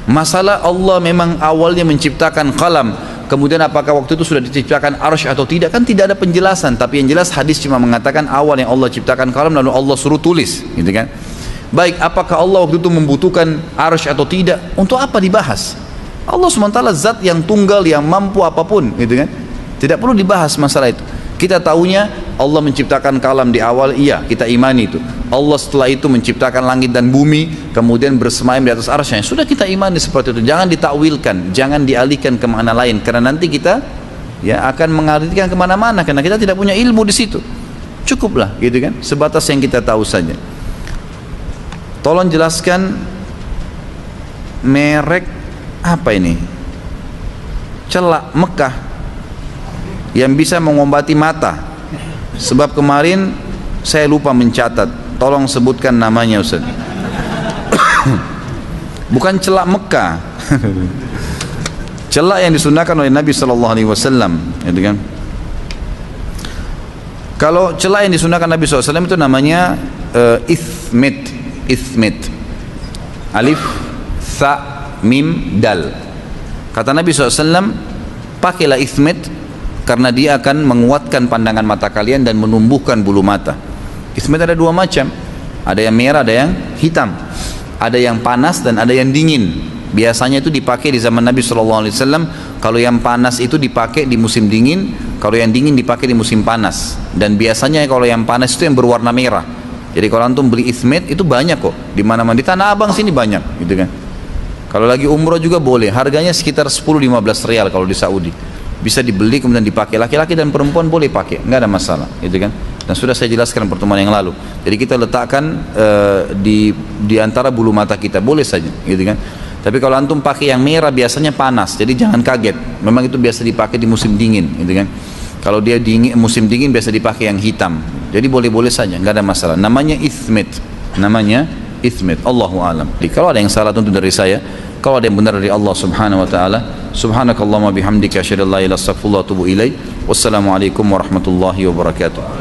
Masalah Allah memang awalnya menciptakan qalam, kemudian apakah waktu itu sudah diciptakan arsy atau tidak, kan tidak ada penjelasan. Tapi yang jelas hadis cuma mengatakan awal yang Allah ciptakan qalam, lalu Allah suruh tulis, gitu kan. Baik, apakah Allah waktu itu membutuhkan arsy atau tidak? Untuk apa dibahas? Allah SWT zat yang tunggal, yang mampu apapun, gitu kan. Tidak perlu dibahas masalah itu. Kita tahunya Allah menciptakan kalam di awal, iya, kita imani itu. Allah setelah itu menciptakan langit dan bumi, kemudian bersemayam di atas arsy-Nya. Sudah kita imani seperti itu. Jangan ditakwilkan, jangan dialihkan ke mana lain, karena nanti kita ya akan mengalihkan kemana-mana, karena kita tidak punya ilmu di situ. Cukuplah, gitu kan, sebatas yang kita tahu saja. Tolong jelaskan merek apa ini? Celak Mekah yang bisa mengobati mata. Sebab kemarin saya lupa mencatat. Tolong sebutkan namanya, Ustaz. Bukan celak Mekah. Celak yang disunahkan oleh Nabi SAW, gitu kan? Kalau celak yang disunahkan Nabi SAW itu namanya ithmit. Ithmit, alif, tha, mim, dal. Kata Nabi SAW, pakailah ithmit karena dia akan menguatkan pandangan mata kalian dan menumbuhkan bulu mata. Ithmit ada dua macam, ada yang merah, ada yang hitam, ada yang panas dan ada yang dingin. Biasanya itu dipakai di zaman Nabi SAW. Kalau yang panas itu dipakai di musim dingin, kalau yang dingin dipakai di musim panas. Dan biasanya kalau yang panas itu yang berwarna merah. Jadi kalau antum beli ithmit itu banyak kok, di mana-mana, di Tanah Abang sini banyak, gitu kan. Kalau lagi umroh juga boleh, harganya sekitar 10-15 rial kalau di Saudi. Bisa dibeli kemudian dipakai, laki-laki dan perempuan boleh pakai, nggak ada masalah, gitu kan. Dan sudah saya jelaskan pertemuan yang lalu. Jadi kita letakkan di antara bulu mata kita, boleh saja, gitu kan. Tapi kalau antum pakai yang merah biasanya panas, jadi jangan kaget. Memang itu biasa dipakai di musim dingin, gitu kan. Kalau dia dingin, musim dingin biasa dipakai yang hitam. Jadi boleh-boleh saja, nggak ada masalah. Namanya ithmit. Namanya ithmit. Allahu a'lam. Jadi kalau ada yang salah tentu dari saya. Kalau ada yang benar dari Allah Subhanahu wa taala. Subhanakallahumma bihamdika asyhadu an la ilaha illa anta astaghfiruka wa atubu ilaik. Wassalamualaikum warahmatullahi wabarakatuh.